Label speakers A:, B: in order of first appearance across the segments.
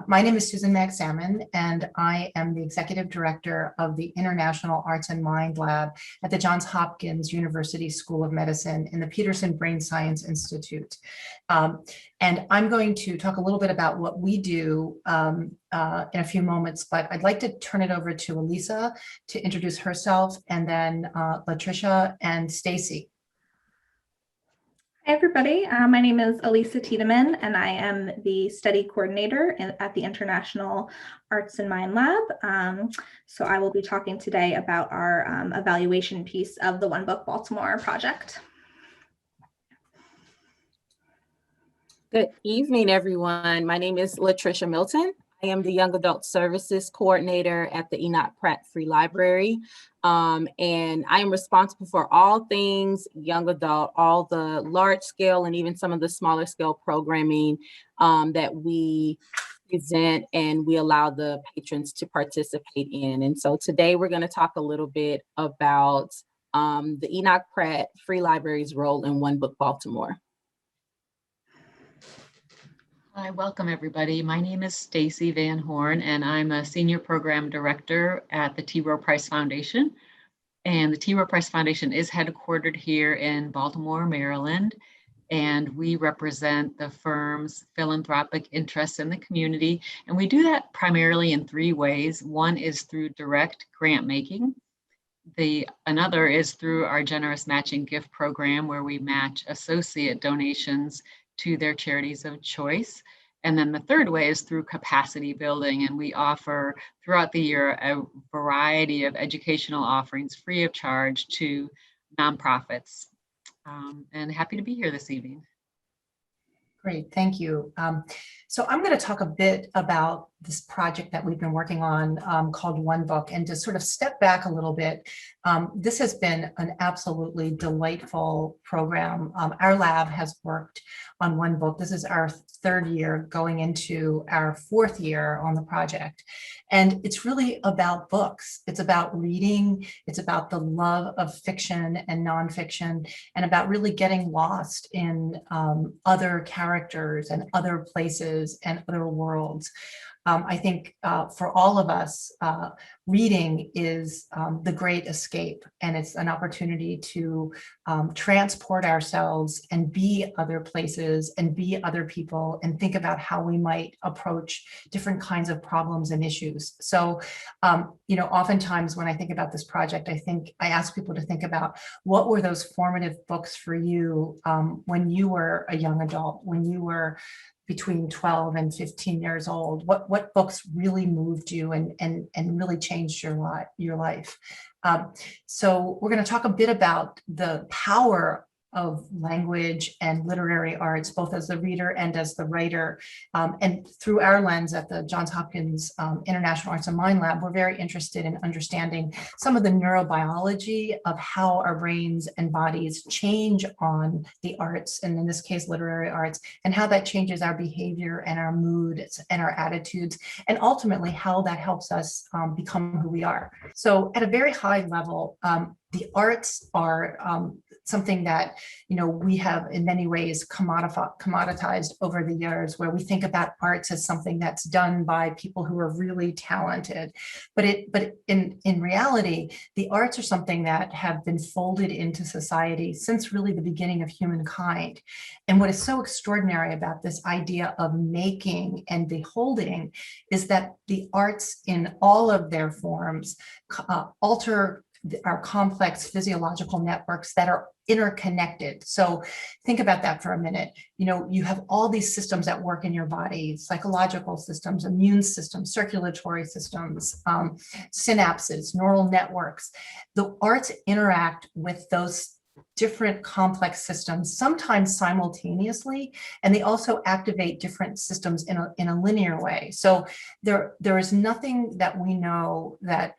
A: My name is Susan Mag-Salmon, and I am the Executive Director of the International Arts and Mind Lab at the Johns Hopkins University School of Medicine in the Peterson Brain Science Institute. And I'm going to talk a little bit about what we do in a few moments, but I'd like to turn it over to Elisa to introduce herself, and then Latricia and Stacy.
B: Hi, everybody. My name is Elisa Tiedemann, and I am the study coordinator at the International Arts and Mind Lab. So I will be talking today about our evaluation piece of the One Book Baltimore project.
C: Good evening, everyone. My name is Latricia Milton. I am the Young Adult Services Coordinator at the Enoch Pratt Free Library. And I am responsible for all things young adult, all the large scale and even some of the smaller scale programming that we present and we allow the patrons to participate in. And so today we're going to talk a little bit about the Enoch Pratt Free Library's role in One Book Baltimore.
D: Hi, welcome everybody. My name is Stacy Van Horn, and I'm a Senior Program Director at the Rowe Price Foundation. And the Rowe Price Foundation is headquartered here in Baltimore, Maryland, and we represent the firm's philanthropic interests in the community. And we do that primarily in three ways. One is through direct grant making. Another is through our generous matching gift program, where we match associate donations to their charities of choice. And then the third way is through capacity building. And we offer throughout the year a variety of educational offerings free of charge to nonprofits. And happy to be here this evening.
A: Great, thank you. So I'm going to talk a bit about this project that we've been working on called One Book, and to sort of step back a little bit. This has been an absolutely delightful program. Our lab has worked on One Book. This is our third year, going into our fourth year on the project. And it's really about books. It's about reading. It's about the love of fiction and nonfiction, and about really getting lost in other characters and other places and other worlds. I think for all of us, reading is the great escape, and it's an opportunity to transport ourselves and be other places and be other people and think about how we might approach different kinds of problems and issues. So, oftentimes when I think about this project, I ask people to think about what were those formative books for you when you were a young adult, when you were between 12 and 15 years old. What books really moved you and really changed your life? So we're going to talk a bit about the power of language and literary arts, both as the reader and as the writer. And through our lens at the Johns Hopkins International Arts and Mind Lab, we're very interested in understanding some of the neurobiology of how our brains and bodies change on the arts, and in this case, literary arts, and how that changes our behavior and our mood and our attitudes, and ultimately how that helps us become who we are. So at a very high level, the arts are something that we have in many ways commoditized over the years, where we think about arts as something that's done by people who are really talented. But in reality, the arts are something that have been folded into society since really the beginning of humankind. And what is so extraordinary about this idea of making and beholding is that the arts in all of their forms alter our complex physiological networks that are interconnected. So think about that for a minute. You have all these systems at work in your body: psychological systems, immune systems, circulatory systems, synapses, neural networks. The arts interact with those different complex systems, sometimes simultaneously, and they also activate different systems in a linear way. So there is nothing that we know that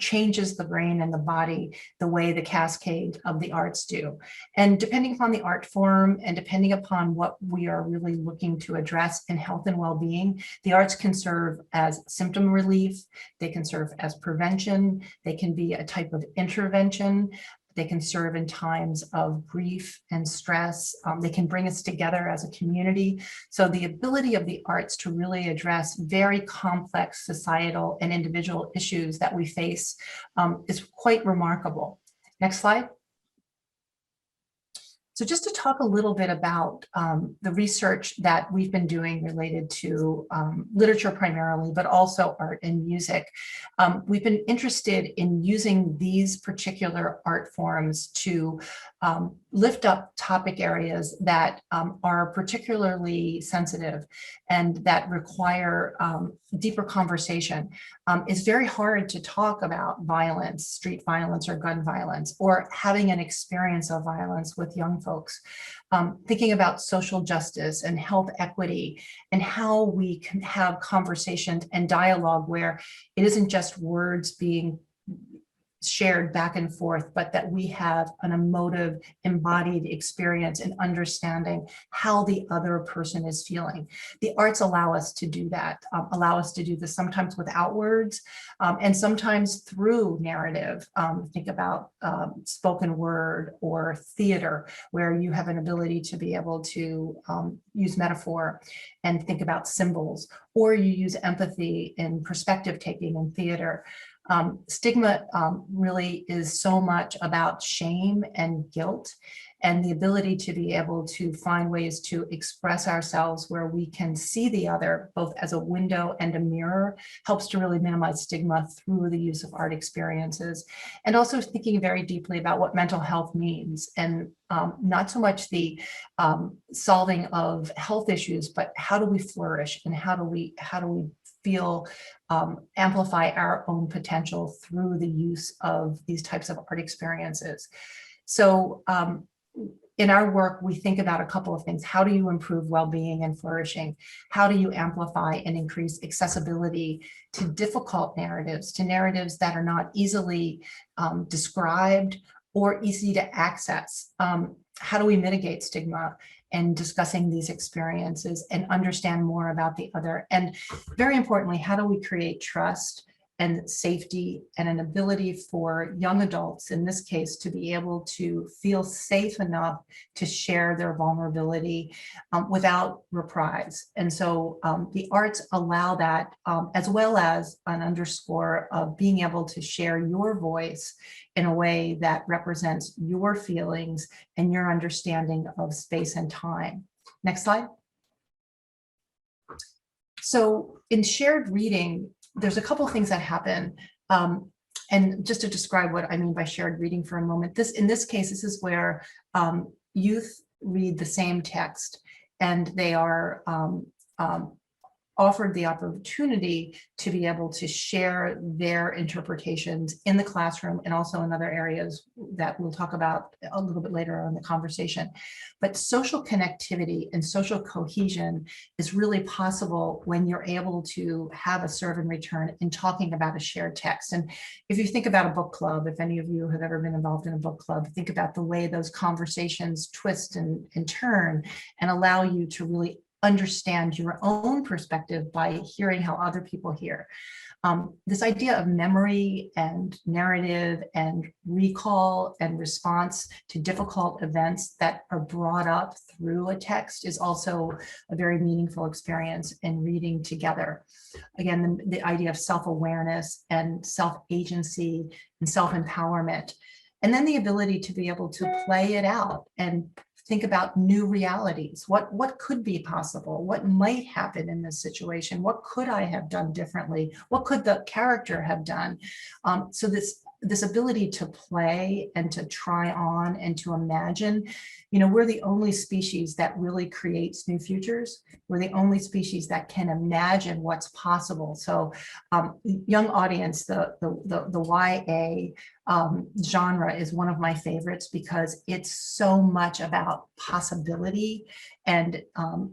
A: changes the brain and the body the way the cascade of the arts do. And depending upon the art form and depending upon what we are really looking to address in health and well-being, the arts can serve as symptom relief, they can serve as prevention, they can be a type of intervention. They can serve in times of grief and stress. They can bring us together as a community. So the ability of the arts to really address very complex societal and individual issues that we face is quite remarkable. Next slide. So just to talk a little bit about the research that we've been doing related to literature primarily, but also art and music. We've been interested in using these particular art forms to lift up topic areas that are particularly sensitive and that require deeper conversation. It's very hard to talk about violence, street violence or gun violence, or having an experience of violence with young folks. Thinking about social justice and health equity and how we can have conversations and dialogue where it isn't just words being shared back and forth, but that we have an emotive, embodied experience and understanding how the other person is feeling. The arts allow us to do that, allow us to do this sometimes without words and sometimes through narrative. Think about spoken word or theater, where you have an ability to be able to use metaphor and think about symbols, or you use empathy in perspective taking in theater. Stigma really is so much about shame and guilt, and the ability to be able to find ways to express ourselves where we can see the other both as a window and a mirror helps to really minimize stigma through the use of art experiences. And also thinking very deeply about what mental health means, and not so much the solving of health issues, but how do we flourish and how do we feel amplify our own potential through the use of these types of art experiences. So in our work, we think about a couple of things. How do you improve well-being and flourishing? How do you amplify and increase accessibility to difficult narratives, to narratives that are not easily described or easy to access? How do we mitigate stigma and discussing these experiences and understand more about the other? And very importantly, how do we create trust and safety and an ability for young adults, in this case, to be able to feel safe enough to share their vulnerability without reprise? And so the arts allow that, as well as an underscore of being able to share your voice in a way that represents your feelings and your understanding of space and time. Next slide. So in shared reading, there's a couple of things that happen. And just to describe what I mean by shared reading for a moment, in this case, this is where youth read the same text and they are offered the opportunity to be able to share their interpretations in the classroom and also in other areas that we'll talk about a little bit later on in the conversation. But social connectivity and social cohesion is really possible when you're able to have a serve and return in talking about a shared text. And if you think about a book club, if any of you have ever been involved in a book club, think about the way those conversations twist and turn and allow you to really understand your own perspective by hearing how other people hear. This idea of memory and narrative and recall and response to difficult events that are brought up through a text is also a very meaningful experience in reading together. Again, the idea of self-awareness and self-agency and self-empowerment, and then the ability to be able to play it out and think about new realities. What could be possible? What might happen in this situation? What could I have done differently? What could the character have done? So this ability to play and to try on and to imagine, we're the only species that really creates new futures. We're the only species that can imagine what's possible. So young audience, the YA genre is one of my favorites because it's so much about possibility and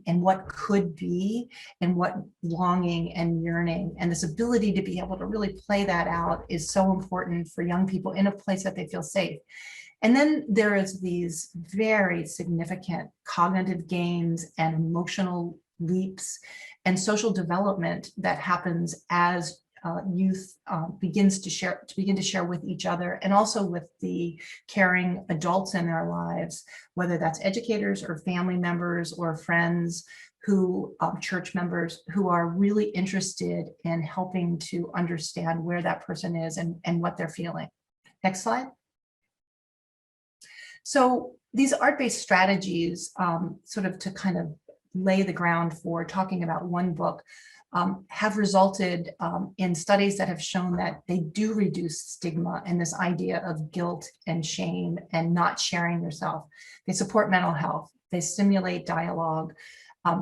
A: what could be and what longing and yearning, and this ability to be able to really play that out is so important for young people in a place that they feel safe. And then there is these very significant cognitive gains and emotional leaps and social development that happens as youth begin to share with each other and also with the caring adults in their lives, whether that's educators or family members or friends who church members who are really interested in helping to understand where that person is and what they're feeling. Next slide. So these art-based strategies, sort of to kind of lay the ground for talking about one book, have resulted in studies that have shown that they do reduce stigma and this idea of guilt and shame and not sharing yourself. They support mental health. They stimulate dialogue.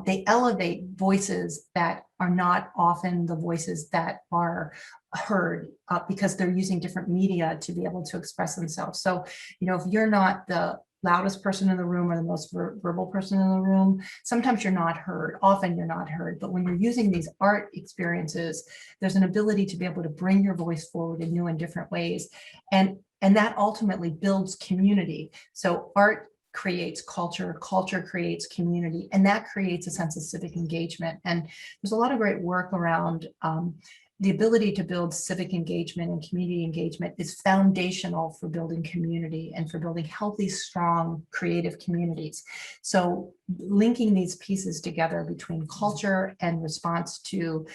A: They elevate voices that are not often the voices that are heard because they're using different media to be able to express themselves. So, you know, if you're not the loudest person in the room or the most verbal person in the room, sometimes you're not heard. Often you're not heard. But when you're using these art experiences, there's an ability to be able to bring your voice forward in new and different ways. And that ultimately builds community. So art creates culture, culture creates community, and that creates a sense of civic engagement. And there's a lot of great work around the ability to build civic engagement and community engagement is foundational for building community and for building healthy, strong, creative communities. So linking these pieces together between culture and response to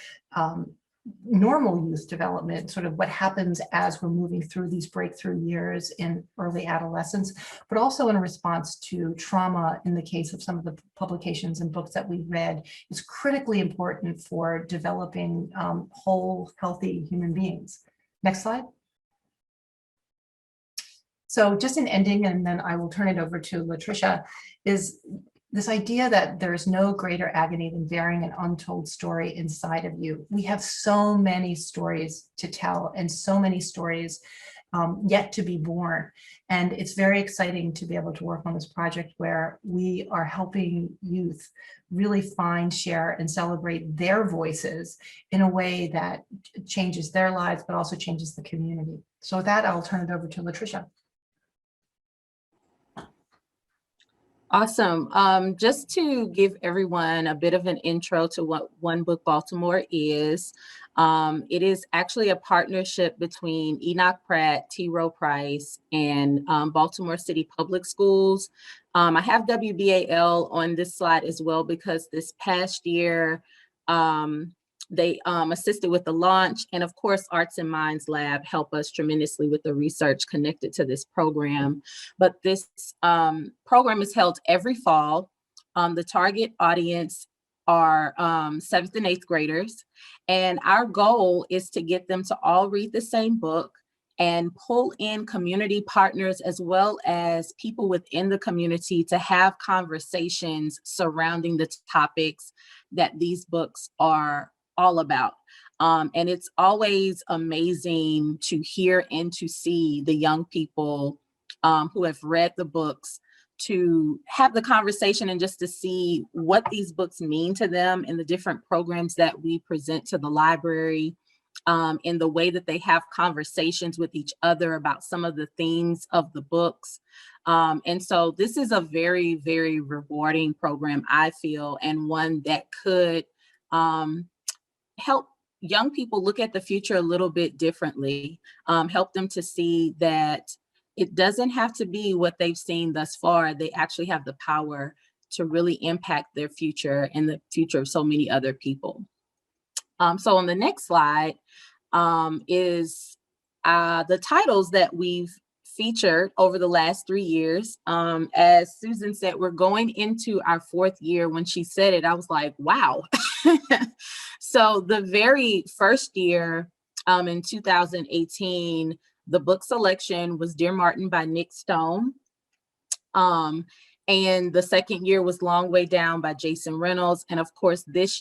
A: normal youth development, sort of what happens as we're moving through these breakthrough years in early adolescence, but also in response to trauma in the case of some of the publications and books that we read, is critically important for developing whole, healthy human beings. Next slide. So just in ending, and then I will turn it over to Latricia, is this idea that there is no greater agony than bearing an untold story inside of you. We have so many stories to tell and so many stories yet to be born. And it's very exciting to be able to work on this project where we are helping youth really find, share, and celebrate their voices in a way that changes their lives, but also changes the community. So with that, I'll turn it over to Latricia.
C: Awesome. Just to give everyone a bit of an intro to what One Book Baltimore is, it is actually a partnership between Enoch, Pratt, Rowe Price, and Baltimore City Public Schools. I have WBAL on this slide as well because this past year, they assisted with the launch, and of course, Arts and Minds Lab helped us tremendously with the research connected to this program. But this program is held every fall. The target audience are 7th and 8th graders, and our goal is to get them to all read the same book and pull in community partners as well as people within the community to have conversations surrounding the topics that these books are all about. And it's always amazing to hear and to see the young people who have read the books to have the conversation and just to see what these books mean to them in the different programs that we present to the library, in the way that they have conversations with each other about some of the themes of the books. And so this is a very, very rewarding program, I feel, and one that could help young people look at the future a little bit differently, help them to see that it doesn't have to be what they've seen thus far. They actually have the power to really impact their future and the future of so many other people. So on the next slide is the titles that we've featured over the last 3 years. As Susan said, we're going into our 4th year. When she said it, I was like, wow. So the very first year in 2018, the book selection was Dear Martin by Nick Stone. And the second year was Long Way Down by Jason Reynolds. And of course, this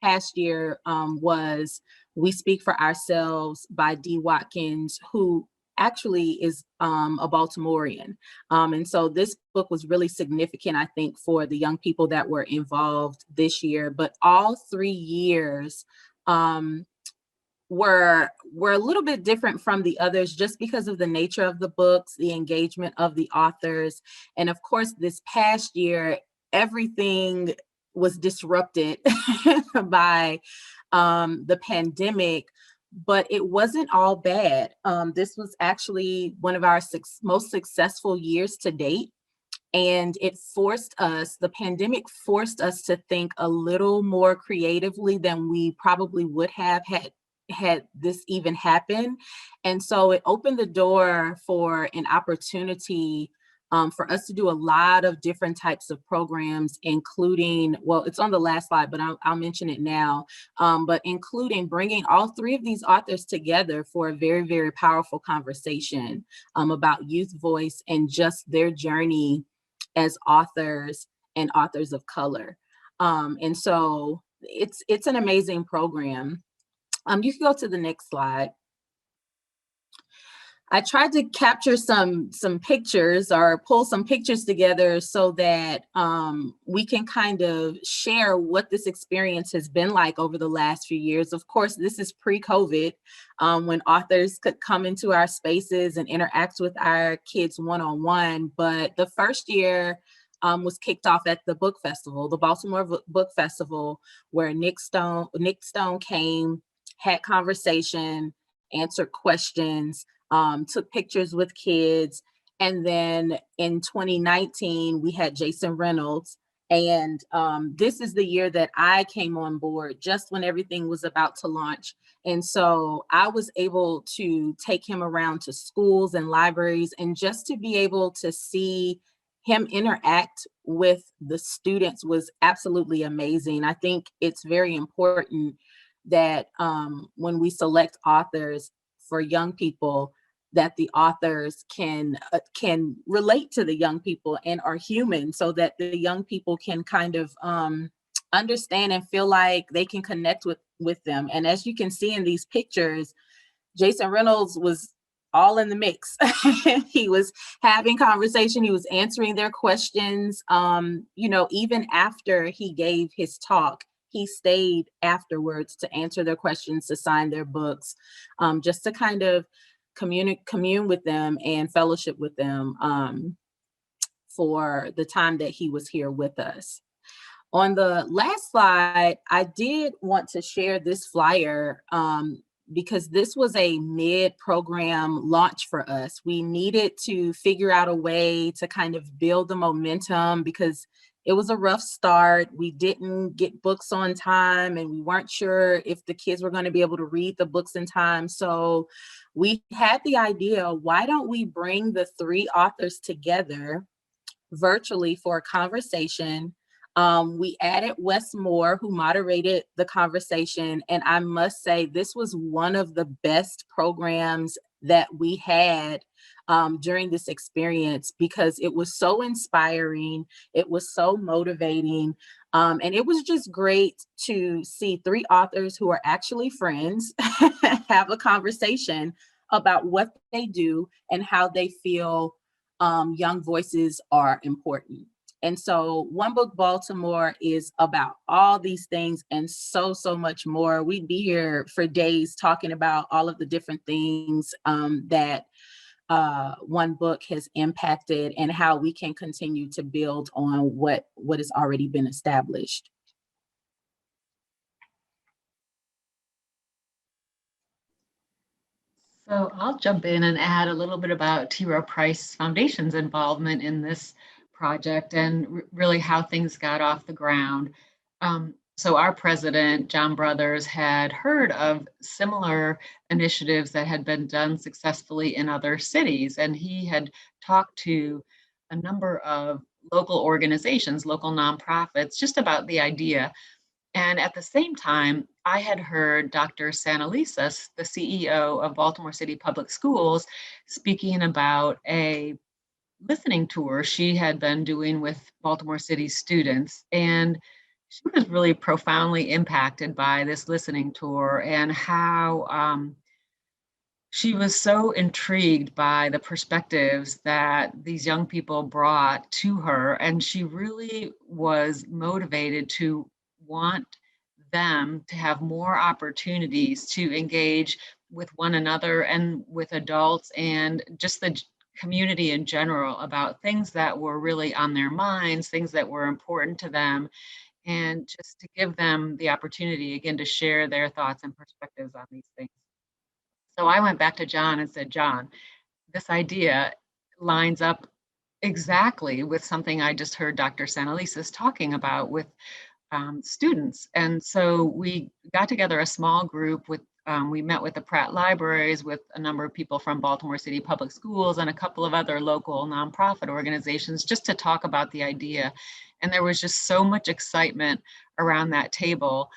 C: past year was We Speak for Ourselves by D. Watkins, who actually is a Baltimorean. And so this book was really significant, I think, for the young people that were involved this year. But all 3 years were a little bit different from the others just because of the nature of the books, the engagement of the authors. And of course, this past year, everything was disrupted by the pandemic, but it wasn't all bad. This was actually one of our most successful years to date. And the pandemic forced us to think a little more creatively than we probably would have had this even happen. And so it opened the door for an opportunity for us to do a lot of different types of programs, including, well, it's on the last slide, but I'll mention it now, but including bringing all three of these authors together for a very, very powerful conversation about youth voice and just their journey as authors and authors of color. And so it's an amazing program. You can go to the next slide. I tried to capture some pictures or pull some pictures together so that we can kind of share what this experience has been like over the last few years. Of course, this is pre-COVID, when authors could come into our spaces and interact with our kids one-on-one. But the first year was kicked off at the book festival, the Baltimore Book Festival, where Nick Stone came, had conversation, answered questions, took pictures with kids. And then in 2019, we had Jason Reynolds. And this is the year that I came on board, just when everything was about to launch. And so I was able to take him around to schools and libraries, and just to be able to see him interact with the students was absolutely amazing. I think it's very important that when we select authors for young people, that the authors can relate to the young people and are human, so that the young people can kind of understand and feel like they can connect with them. And as you can see in these pictures, Jason Reynolds was all in the mix. He was having conversation, he was answering their questions. Even after he gave his talk, he stayed afterwards to answer their questions, to sign their books, just to kind of commune with them and fellowship with them for the time that he was here with us. On the last slide, I did want to share this flyer because this was a mid-program launch for us. We needed to figure out a way to kind of build the momentum because it was a rough start. We didn't get books on time, and we weren't sure if the kids were going to be able to read the books in time. So we had the idea, why don't we bring the three authors together virtually for a conversation? We added Wes Moore, who moderated the conversation. And I must say, this was one of the best programs that we had during this experience, because it was so inspiring, it was so motivating, and it was just great to see three authors who are actually friends have a conversation about what they do and how they feel young voices are important. And so One Book Baltimore is about all these things and so much more. We'd be here for days talking about all of the different things that One Book has impacted and how we can continue to build on what has already been established.
D: So I'll jump in and add a little bit about T. Rowe Price Foundation's involvement in this project and really how things got off the ground. So our president, John Brothers, had heard of similar initiatives that had been done successfully in other cities, and he had talked to a number of local organizations, local nonprofits, just about the idea. And at the same time, I had heard Dr. Sanalisa, the CEO of Baltimore City Public Schools, speaking about a listening tour she had been doing with Baltimore City students. And she was really profoundly impacted by this listening tour and how she was so intrigued by the perspectives that these young people brought to her. And she really was motivated to want them to have more opportunities to engage with one another and with adults and just the community in general about things that were really on their minds, things that were important to them. and just to give them the opportunity again to share their thoughts and perspectives on these things. So I went back to John and said, John, this idea lines up exactly with something I just heard Dr. Sanalisis talking about with students. And so we got together a small group with, we met with the Pratt libraries with a number of people from Baltimore City Public Schools and a couple of other local nonprofit organizations just to talk about the idea. And there was just so much excitement around that table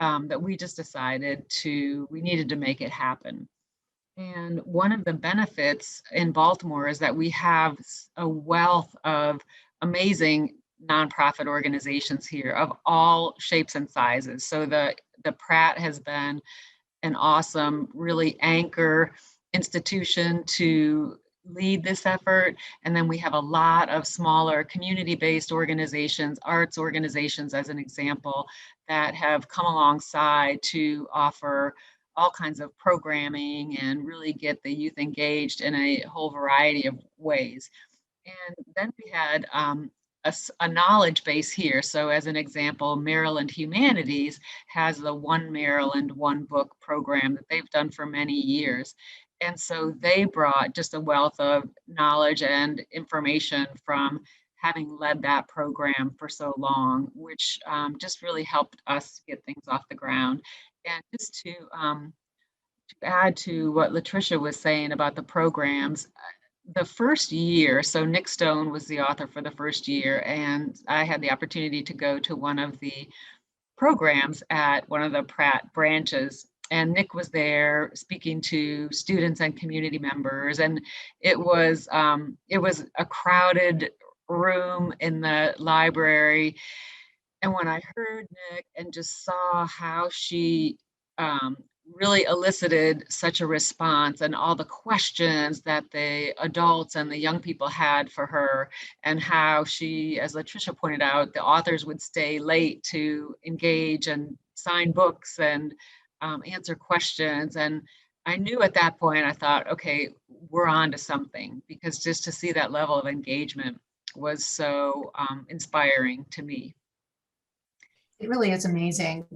D: that we just decided we needed to make it happen. And one of the benefits in Baltimore is that we have a wealth of amazing nonprofit organizations here of all shapes and sizes. So the Pratt has been an awesome, really anchor institution to lead this effort. And then we have a lot of smaller community-based organizations, arts organizations as an example, that have come alongside to offer all kinds of programming and really get the youth engaged in a whole variety of ways. And then we had a knowledge base here. So as an example, Maryland Humanities has the One Maryland, One Book program that they've done for many years. And so they brought just a wealth of knowledge and information from having led that program for so long, which just really helped us get things off the ground. And just to add to what Latricia was saying about the programs, the first year, so Nick Stone was the author for the first year, and I had the opportunity to go to one of the programs at one of the Pratt branches, and Nick was there speaking to students and community members, and it was a crowded room in the library. And when I heard Nick and just saw how she really elicited such a response and all the questions that the adults and the young people had for her, and how she, as Latricia pointed out, the authors would stay late to engage and sign books and answer questions. And I knew at that point, I thought, okay, we're on to something, because just to see that level of engagement was so inspiring to me.
A: It really is amazing,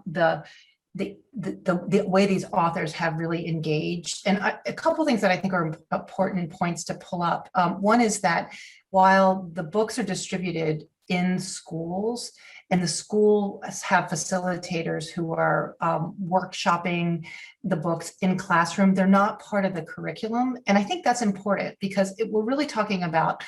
A: the way these authors have really engaged. And a couple of things that I think are important points to pull up. One is that while the books are distributed in schools, and the schools have facilitators who are workshopping the books in classroom, they're not part of the curriculum. And I think that's important, because we're really talking about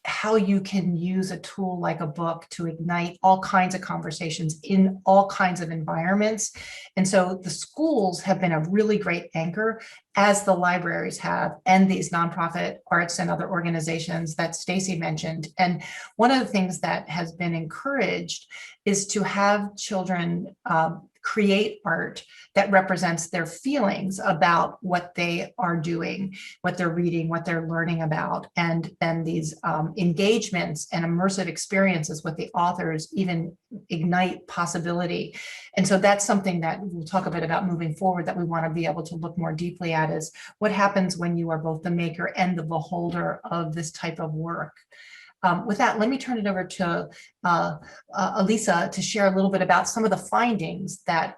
A: how you can use a tool like a book to ignite all kinds of conversations in all kinds of environments. And so the schools have been a really great anchor, as the libraries have, and these nonprofit arts and other organizations that Stacy mentioned. And one of the things that has been encouraged is to have children create art that represents their feelings about what they are doing, what they're reading, what they're learning about. And then these engagements and immersive experiences with the authors even ignite possibility. And so that's something that we'll talk a bit about moving forward, that we want to be able to look more deeply at, is what happens when you are both the maker and the beholder of this type of work. With that, let me turn it over to Elisa to share a little bit about some of the findings that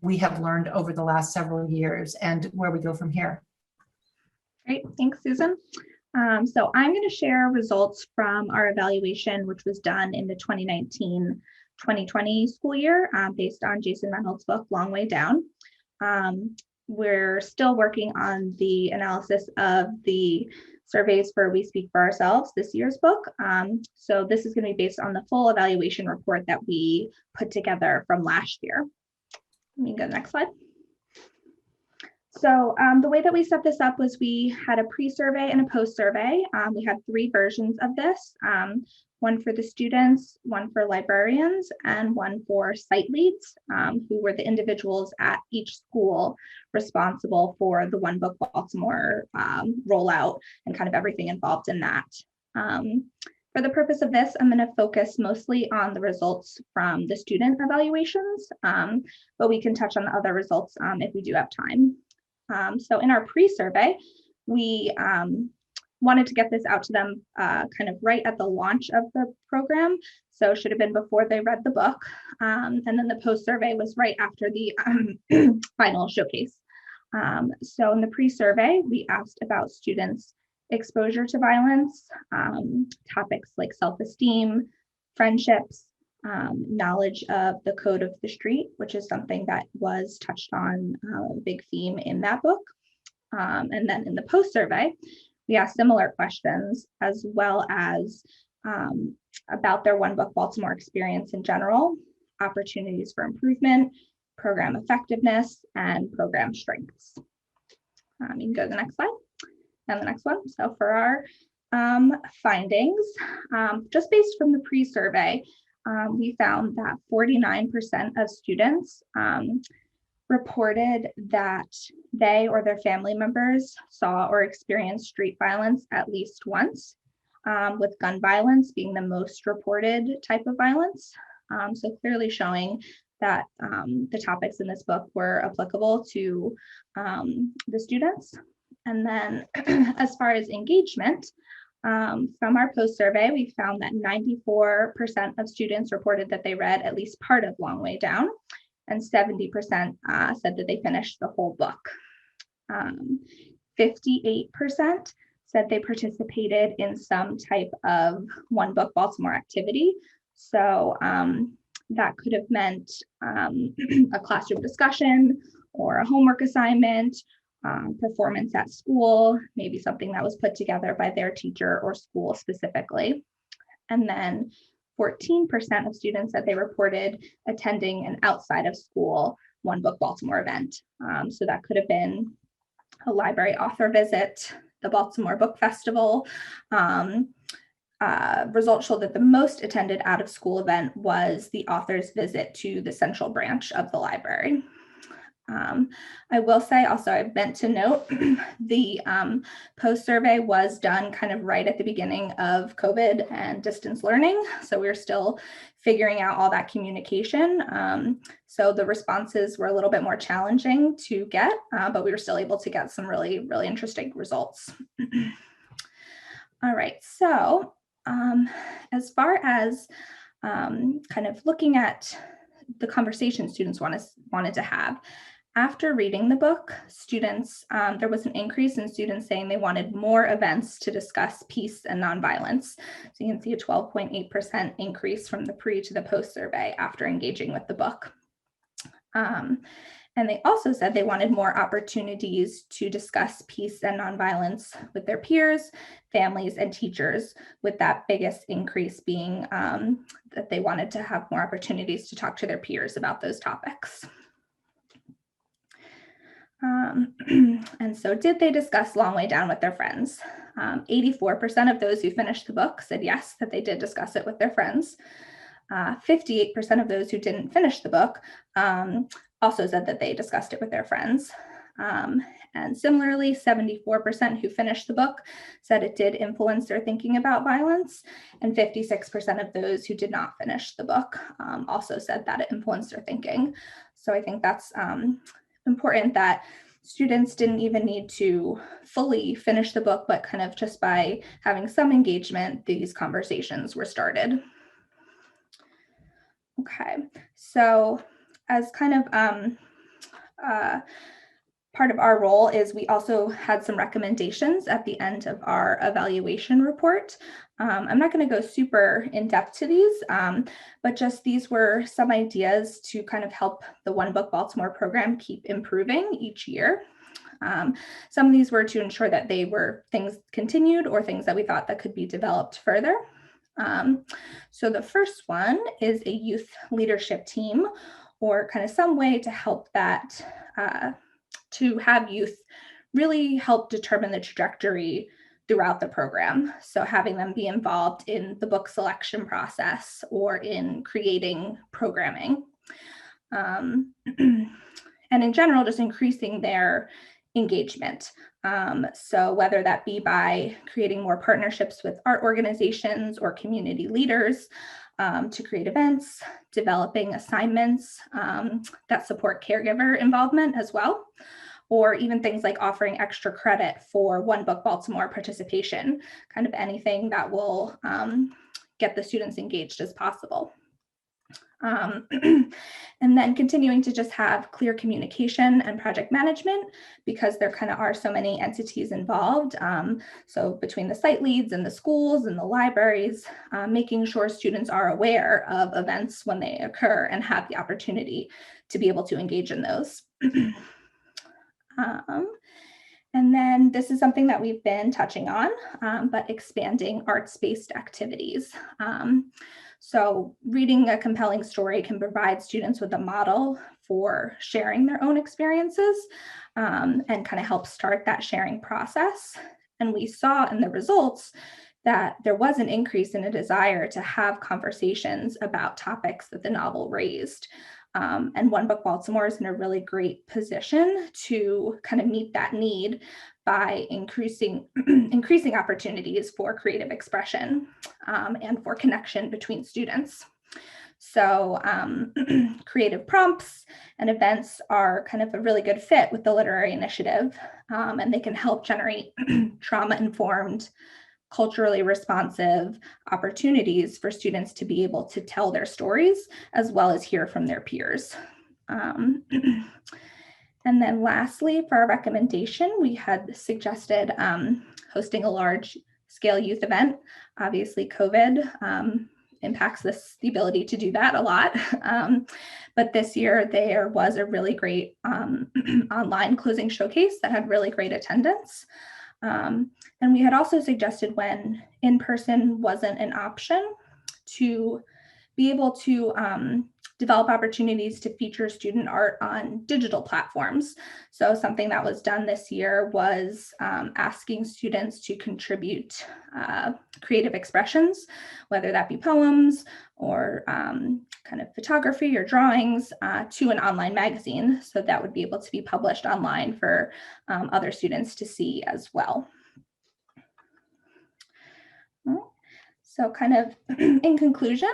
A: we have learned over the last several years and where we go from here.
B: Great, thanks, Susan. So I'm going to share results from our evaluation, which was done in the 2019-2020 school year, based on Jason Reynolds' book, Long Way Down. We're still working on the analysis of the surveys for We Speak for Ourselves, this year's book. So this is going to be based on the full evaluation report that we put together from last year. Let me go to the next slide. So the way that we set this up was we had a pre-survey and a post-survey. We had 3 versions of this, one for the students, one for librarians, and one for site leads, who were the individuals at each school responsible for the One Book Baltimore rollout and kind of everything involved in that. For the purpose of this, I'm going to focus mostly on the results from the student evaluations, but we can touch on the other results if we do have time. So in our pre-survey, we wanted to get this out to them kind of right at the launch of the program. So it should have been before they read the book. And then the post survey was right after the final showcase. So in the pre-survey, we asked about students' exposure to violence, topics like self-esteem, friendships, knowledge of the code of the street, which is something that was touched on, a big theme in that book. And then in the post survey, we asked similar questions, as well as about their One Book Baltimore experience in general, opportunities for improvement, program effectiveness, and program strengths. You can go to the next slide and the next one. So for our findings, just based from the pre-survey, we found that 49% of students reported that they or their family members saw or experienced street violence at least once, with gun violence being the most reported type of violence. So clearly showing that the topics in this book were applicable to the students. And then as far as engagement, from our post survey, we found that 94% of students reported that they read at least part of Long Way Down, and 70% said that they finished the whole book. 58% said they participated in some type of One Book Baltimore activity. So that could have meant a classroom discussion or a homework assignment, performance at school, maybe something that was put together by their teacher or school specifically. And then 14% of students said they reported attending an outside of school One Book Baltimore event. So that could have been a library author visit, the Baltimore Book Festival. Results show that the most attended out of school event was the author's visit to the central branch of the library. I will say also, I meant to note the post survey was done kind of right at the beginning of COVID and distance learning. So we're still figuring out all that communication. So the responses were a little bit more challenging to get, but we were still able to get some really, really interesting results. All right, so as far as kind of looking at the conversation students wanted to have, after reading the book, students, there was an increase in students saying they wanted more events to discuss peace and nonviolence. So you can see a 12.8% increase from the pre to the post survey after engaging with the book. And they also said they wanted more opportunities to discuss peace and nonviolence with their peers, families, and teachers, with that biggest increase being that they wanted to have more opportunities to talk to their peers about those topics. And so did they discuss Long Way Down with their friends? 84% of those who finished the book said yes, that they did discuss it with their friends. 58% of those who didn't finish the book also said that they discussed it with their friends. And similarly, 74% who finished the book said it did influence their thinking about violence, and 56% of those who did not finish the book also said that it influenced their thinking. So I think that's important that students didn't even need to fully finish the book, but kind of just by having some engagement, these conversations were started. Okay, so as kind of part of our role is we also had some recommendations at the end of our evaluation report. I'm not going to go super in depth to these, but just these were some ideas to kind of help the One Book Baltimore program keep improving each year. Some of these were to ensure that they were things continued or things that we thought that could be developed further. So the first one is a youth leadership team, or kind of some way to help that, to have youth really help determine the trajectory throughout the program. So having them be involved in the book selection process or in creating programming. And in general, just increasing their engagement. So whether that be by creating more partnerships with art organizations or community leaders to create events, developing assignments that support caregiver involvement as well, or even things like offering extra credit for One Book Baltimore participation, kind of anything that will get the students engaged as possible. And then continuing to just have clear communication and project management, because there kind of are so many entities involved. So between the site leads and the schools and the libraries, making sure students are aware of events when they occur and have the opportunity to be able to engage in those. And then this is something that we've been touching on, but expanding arts-based activities. So reading a compelling story can provide students with a model for sharing their own experiences, and kind of help start that sharing process. And we saw in the results that there was an increase in a desire to have conversations about topics that the novel raised. And One Book Baltimore is in a really great position to kind of meet that need by increasing opportunities for creative expression, and for connection between students. So creative prompts and events are kind of a really good fit with the literary initiative, and they can help generate trauma-informed, culturally responsive opportunities for students to be able to tell their stories as well as hear from their peers. And then lastly, for our recommendation, we had suggested hosting a large-scale youth event. Obviously, COVID impacts the ability to do that a lot. But this year, there was a really great online closing showcase that had really great attendance. And we had also suggested, when in-person wasn't an option, to be able to develop opportunities to feature student art on digital platforms. So something that was done this year was asking students to contribute creative expressions, whether that be poems or kind of photography or drawings, to an online magazine. So that would be able to be published online for other students to see as well. So kind of in conclusion,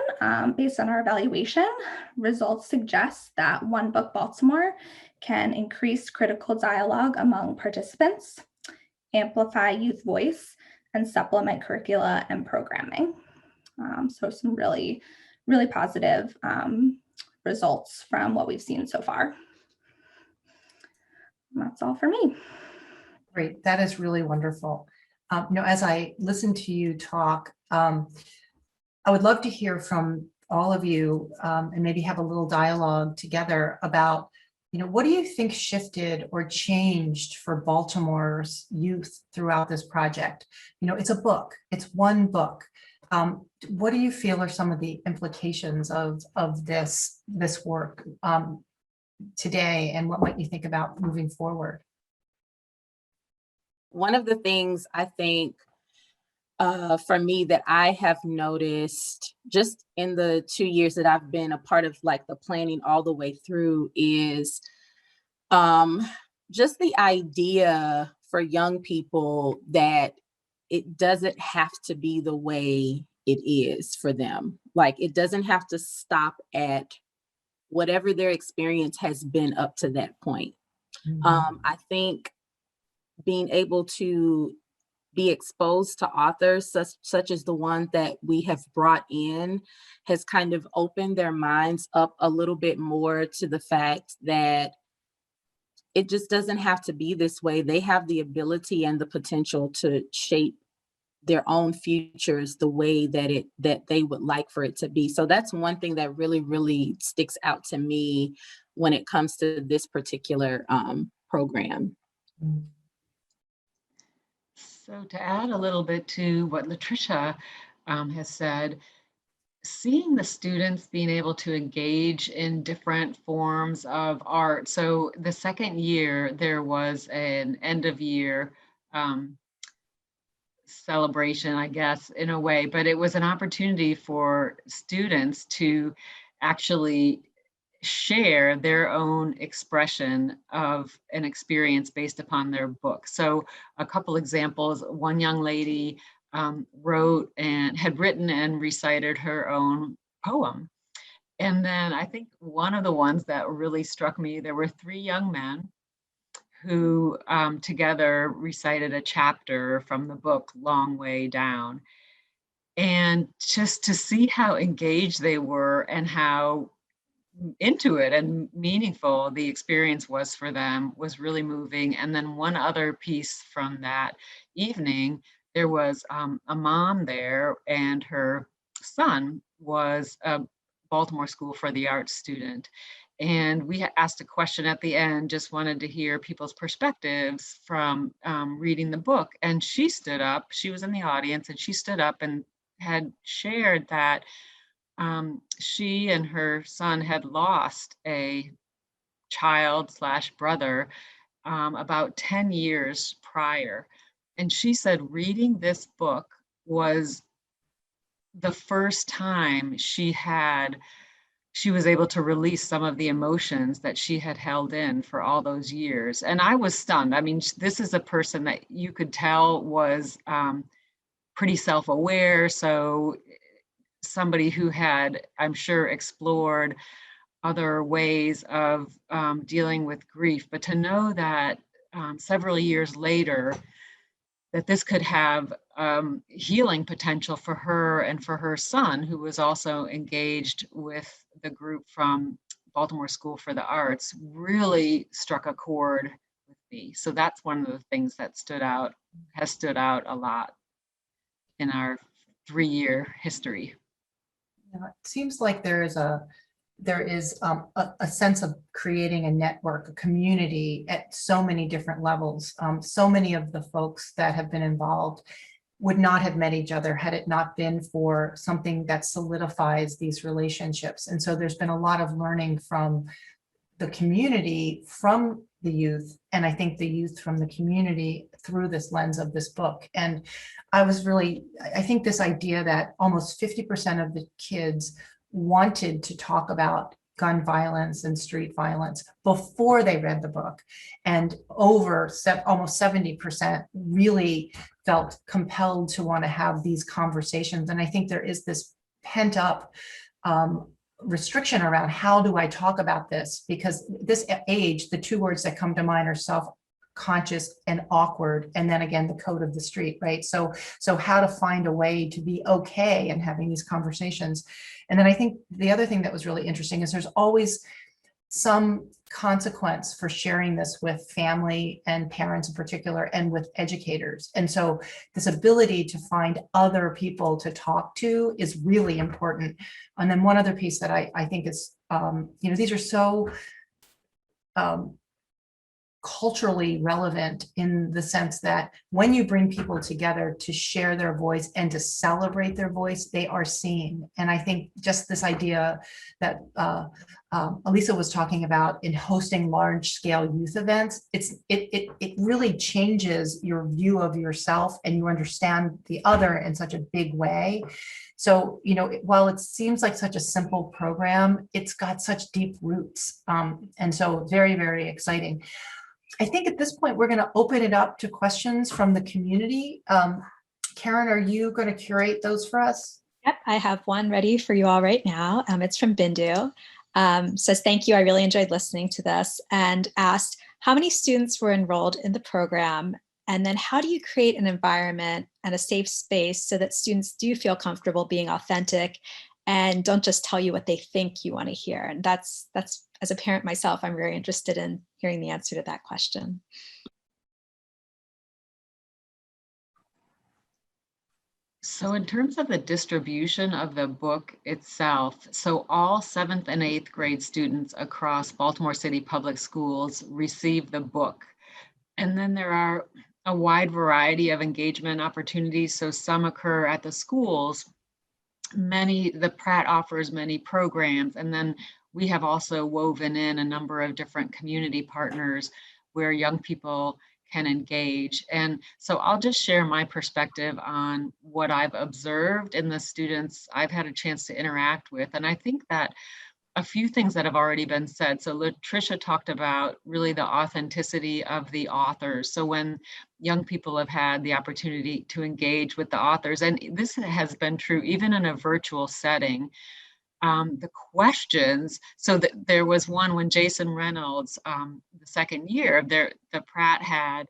B: based on our evaluation, results suggest that One Book Baltimore can increase critical dialogue among participants, amplify youth voice, and supplement curricula and programming. So some really, really positive results from what we've seen so far. And that's all for me.
A: Great, that is really wonderful. As I listen to you talk, I would love to hear from all of you, and maybe have a little dialogue together about, what do you think shifted or changed for Baltimore's youth throughout this project? It's a book, it's one book. What do you feel are some of the implications of this work today, and what might you think about moving forward?
C: One of the things I think for me that I have noticed just in the 2 years that I've been a part of like the planning all the way through is just the idea for young people that it doesn't have to be the way it is for them. Like, it doesn't have to stop at whatever their experience has been up to that point.
A: Mm-hmm.
C: I think being able to be exposed to authors such as the one that we have brought in has kind of opened their minds up a little bit more to the fact that it just doesn't have to be this way. They have the ability and the potential to shape their own futures the way that they would like for it to be. So that's one thing that really, really sticks out to me when it comes to this particular program.
A: Mm-hmm.
D: So to add a little bit to what Latricia has said, seeing the students being able to engage in different forms of art. So the second year, there was an end of year celebration, I guess, in a way, but it was an opportunity for students to actually share their own expression of an experience based upon their book. So a couple examples, one young lady wrote and had written and recited her own poem. And then I think one of the ones that really struck me, there were 3 young men who together recited a chapter from the book Long Way Down. And just to see how engaged they were and how into it and meaningful the experience was for them was really moving. And then one other piece from that evening, there was a mom there, and her son was a Baltimore School for the Arts student. And we asked a question at the end, just wanted to hear people's perspectives from reading the book. And she stood up, she was in the audience, and she stood up and had shared that she and her son had lost a child slash brother about 10 years prior. And she said reading this book was the first time she was able to release some of the emotions that she had held in for all those years. And I was stunned. I mean, this is a person that you could tell was pretty self-aware. So somebody who had, I'm sure, explored other ways of dealing with grief, but to know that several years later, that this could have healing potential for her and for her son, who was also engaged with the group from Baltimore School for the Arts, really struck a chord with me. So that's one of the things that has stood out a lot in our 3-year history.
A: Yeah, it seems like there is a sense of creating a network, a community at so many different levels. So many of the folks that have been involved would not have met each other had it not been for something that solidifies these relationships. And so there's been a lot of learning from the community, from the youth, and I think the youth from the community through this lens of this book. And I think this idea that almost 50% of the kids wanted to talk about gun violence and street violence before they read the book, and almost 70% really felt compelled to want to have these conversations. And I think there is this pent up restriction around how do I talk about this, because this age, the two words that come to mind are self-conscious and awkward, and then again the code of the street, right? So how to find a way to be okay and having these conversations. And then I think the other thing that was really interesting is there's always some consequence for sharing this with family and parents in particular, and with educators. And so this ability to find other people to talk to is really important. And then one other piece that I think is, these are so culturally relevant in the sense that when you bring people together to share their voice and to celebrate their voice, they are seen. And I think just this idea that Elisa was talking about in hosting large-scale youth events, it really changes your view of yourself, and you understand the other in such a big way. So, while it seems like such a simple program, it's got such deep roots. And so very, very exciting. I think at this point, we're going to open it up to questions from the community. Karen, are you going to curate those for us?
E: Yep, I have one ready for you all right now. It's from Bindu. Says, thank you. I really enjoyed listening to this, and asked how many students were enrolled in the program, and then how do you create an environment and a safe space so that students do feel comfortable being authentic and don't just tell you what they think you want to hear. And that's as a parent myself, I'm very interested in hearing the answer to that question.
D: So in terms of the distribution of the book itself, so all 7th and 8th grade students across Baltimore City Public Schools receive the book. And then there are a wide variety of engagement opportunities. So some occur at the schools. The Pratt offers many programs, and then we have also woven in a number of different community partners where young people can engage. And so I'll just share my perspective on what I've observed in the students I've had a chance to interact with. And I think that a few things that have already been said. So Latricia talked about really the authenticity of the authors. So when young people have had the opportunity to engage with the authors, and this has been true even in a virtual setting, the questions. So that there was one when Jason Reynolds, the second year, the Pratt had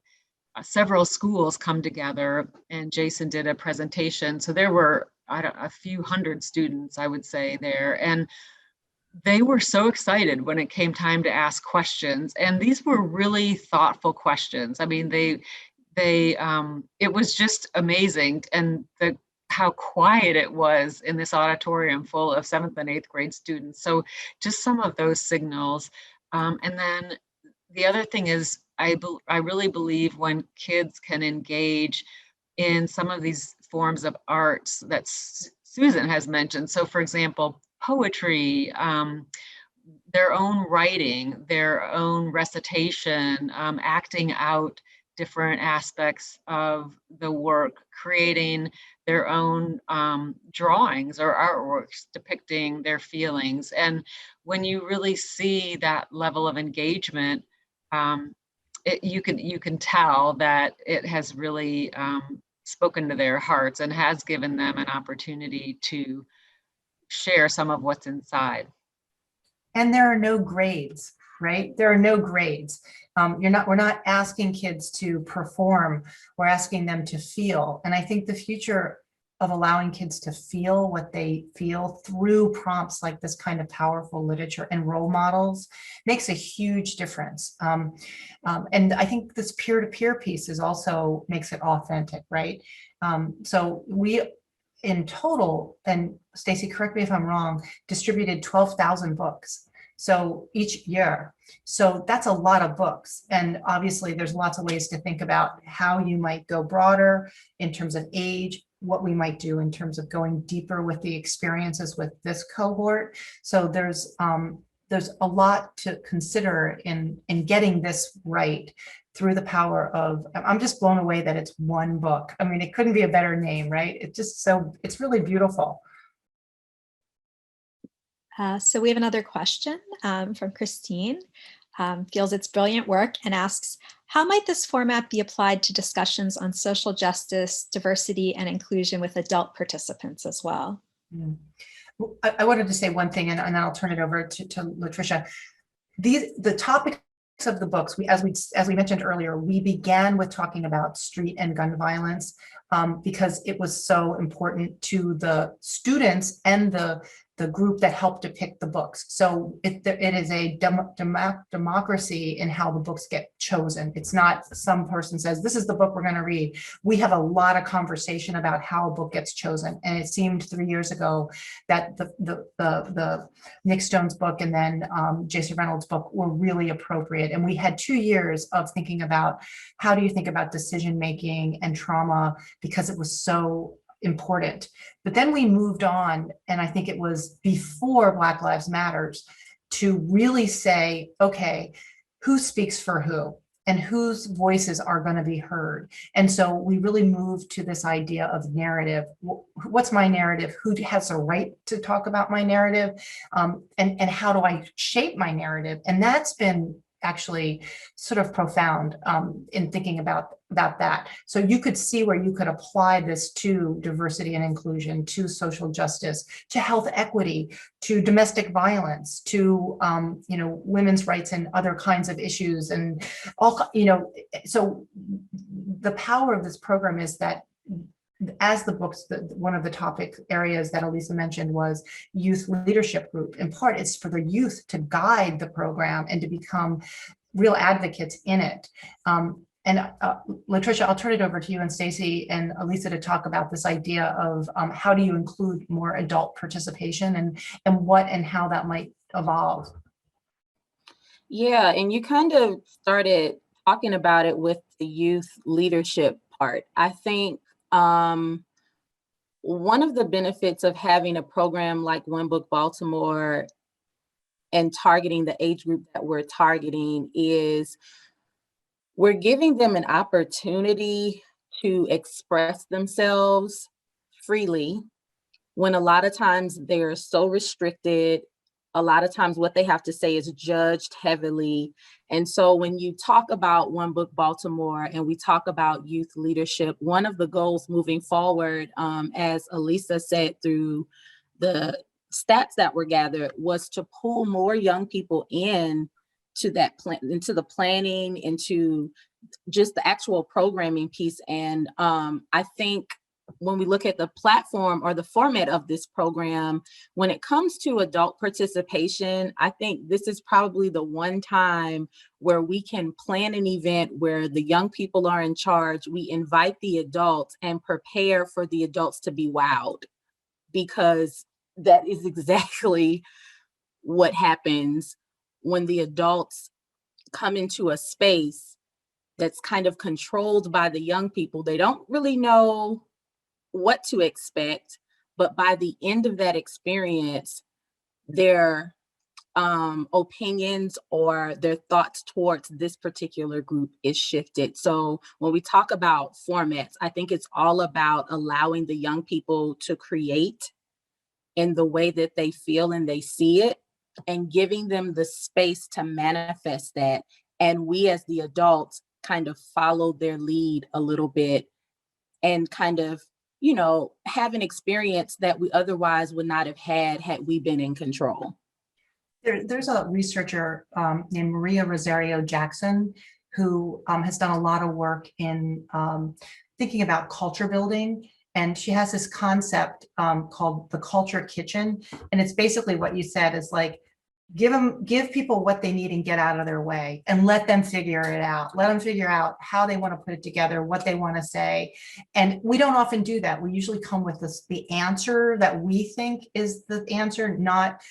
D: several schools come together, and Jason did a presentation. So there were a few hundred students, I would say, there, and they were so excited when it came time to ask questions. And these were really thoughtful questions. I mean, it was just amazing, and how quiet it was in this auditorium full of 7th and 8th grade students. So just some of those signals. And then the other thing is, I really believe when kids can engage in some of these forms of arts that Susan has mentioned. So for example, poetry, their own writing, their own recitation, acting out different aspects of the work, creating their own drawings or artworks depicting their feelings. And when you really see that level of engagement, you can tell that it has really spoken to their hearts and has given them an opportunity to share some of what's inside.
A: And there are no grades, right? There are no grades. We're not asking kids to perform, we're asking them to feel. And I think the future of allowing kids to feel what they feel through prompts like this kind of powerful literature and role models makes a huge difference. And I think this peer-to-peer piece also makes it authentic, right? So we, in total, and Stacy, correct me if I'm wrong, distributed 12,000 books. So each year. So that's a lot of books. And obviously there's lots of ways to think about how you might go broader in terms of age, what we might do in terms of going deeper with the experiences with this cohort. So there's a lot to consider in getting this right through the power of, I'm just blown away that it's one book. I mean, it couldn't be a better name, right? It's really beautiful.
E: So we have another question from Christine. Feels it's brilliant work and asks, how might this format be applied to discussions on social justice, diversity, and inclusion with adult participants as well?
A: I wanted to say one thing, and then I'll turn it over to Latricia. The topics of the books, as we mentioned earlier, we began with talking about street and gun violence because it was so important to the students and the group that helped depict the books. So it is a democracy in how the books get chosen. It's not some person says, this is the book we're going to read. We have a lot of conversation about how a book gets chosen. And it seemed 3 years ago that the Nick Stone's book and then Jason Reynolds' book were really appropriate. And we had 2 years of thinking about how do you think about decision-making and trauma, because it was so important. But then we moved on, and I think it was before Black Lives Matters, to really say, okay, who speaks for who and whose voices are going to be heard? And so we really moved to this idea of narrative. What's my narrative? Who has a right to talk about my narrative? And how do I shape my narrative? And that's been actually sort of profound in thinking about that. So you could see where you could apply this to diversity and inclusion, to social justice, to health equity, to domestic violence, to women's rights and other kinds of issues, and all. So the power of this program is that, as the books, one of the topic areas that Elisa mentioned was youth leadership group. In part, it's for the youth to guide the program and to become real advocates in it. Latricia, I'll turn it over to you and Stacy and Elisa to talk about this idea of how do you include more adult participation and what and how that might evolve.
C: Yeah, and you kind of started talking about it with the youth leadership part. I think one of the benefits of having a program like One Book Baltimore and targeting the age group that we're targeting is we're giving them an opportunity to express themselves freely, when a lot of times they're so restricted. A lot of times what they have to say is judged heavily. And so when you talk about One Book Baltimore and we talk about youth leadership, one of the goals moving forward, as Elisa said, through the stats that were gathered was to pull more young people in to that into the planning, into just the actual programming piece. And I think when we look at the platform or the format of this program, when it comes to adult participation, I think this is probably the one time where we can plan an event where the young people are in charge. We invite the adults and prepare for the adults to be wowed, because that is exactly what happens when the adults come into a space that's kind of controlled by the young people. They don't really know what to expect, but by the end of that experience, their opinions or their thoughts towards this particular group is shifted. So when we talk about formats, I think it's all about allowing the young people to create in the way that they feel and they see it, and giving them the space to manifest that. And we as the adults kind of follow their lead a little bit and kind of, have an experience that we otherwise would not have had we been in control.
A: There's a researcher named Maria Rosario Jackson who has done a lot of work in thinking about culture building. And she has this concept called the culture kitchen. And it's basically what you said is like, give people what they need and get out of their way and let them figure it out. Let them figure out how they want to put it together, what they want to say. And we don't often do that. We usually come with the answer that we think is the answer, not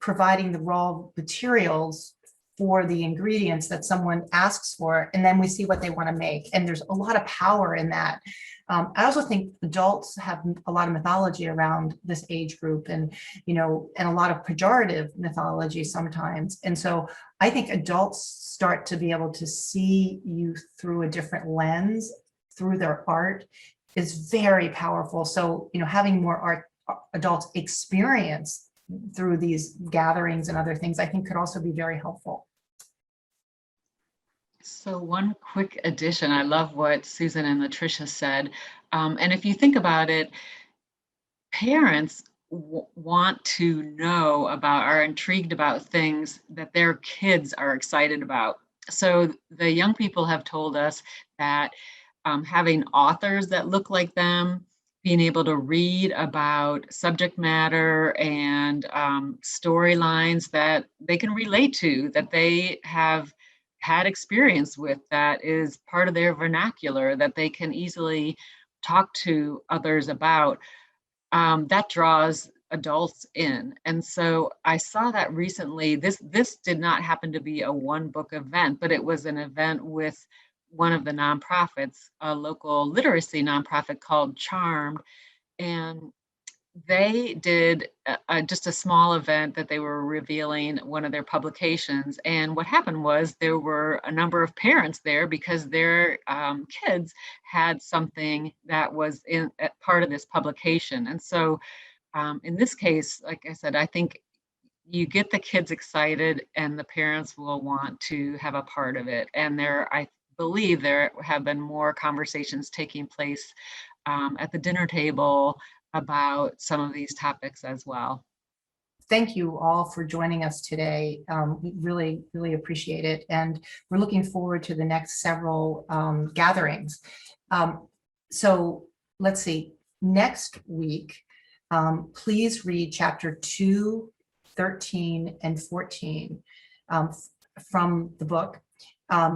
A: providing the raw materials for the ingredients that someone asks for, and then we see what they want to make. And there's a lot of power in that. I also think adults have a lot of mythology around this age group, and and a lot of pejorative mythology sometimes. And so I think adults start to be able to see youth through a different lens, through their art, is very powerful. So having more adults experience through these gatherings and other things, I think could also be very helpful.
D: So one quick addition, I love what Susan and Latricia said. And if you think about it, parents want to know about, are intrigued about things that their kids are excited about. So the young people have told us that having authors that look like them, being able to read about subject matter and storylines that they can relate to, that they have had experience with, that is part of their vernacular, that they can easily talk to others about, that draws adults in. And so I saw that recently. This did not happen to be a one book event, but it was an event with one of the nonprofits, a local literacy nonprofit called Charmed. And they did just a small event that they were revealing one of their publications. And what happened was there were a number of parents there because their kids had something that was in part of this publication. And so in this case, like I said, I think you get the kids excited and the parents will want to have a part of it. And I believe there have been more conversations taking place at the dinner table about some of these topics as well.
A: Thank you all for joining us today. We really, really appreciate it. And we're looking forward to the next several gatherings. So let's see, next week, please read chapter 2, 13, and 14 from the book.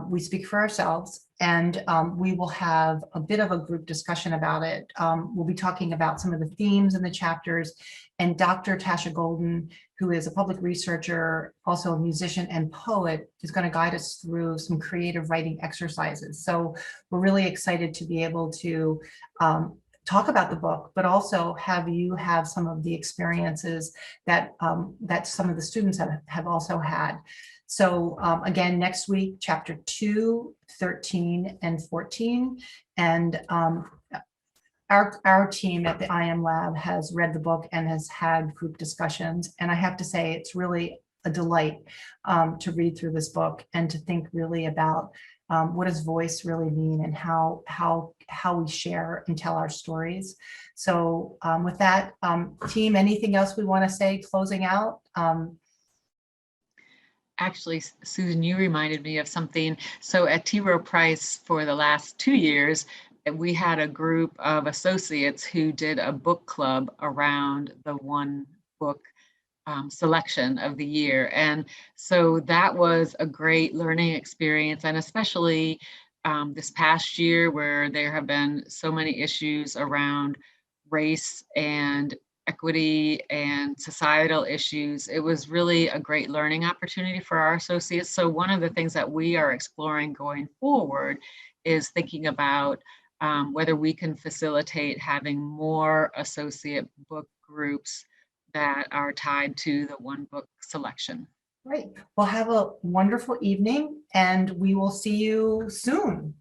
A: We speak for ourselves, and we will have a bit of a group discussion about it. We'll be talking about some of the themes in the chapters, and Dr. Tasha Golden, who is a public researcher, also a musician and poet, is going to guide us through some creative writing exercises. So we're really excited to be able to talk about the book, but also have you have some of the experiences that that some of the students have also had. So again, next week, chapter 2, 13, and 14. And our team at the IM Lab has read the book and has had group discussions. And I have to say, it's really a delight to read through this book and to think really about what does voice really mean, and how we share and tell our stories. So with that, team, anything else we want to say closing out?
D: Actually, Susan, you reminded me of something. So at T. Rowe Price for the last 2 years, we had a group of associates who did a book club around the one book selection of the year. And so that was a great learning experience, and especially this past year where there have been so many issues around race and equity and societal issues. It was really a great learning opportunity for our associates. So one of the things that we are exploring going forward is thinking about whether we can facilitate having more associate book groups that are tied to the one book selection.
A: Great. Well, have a wonderful evening, and we will see you soon.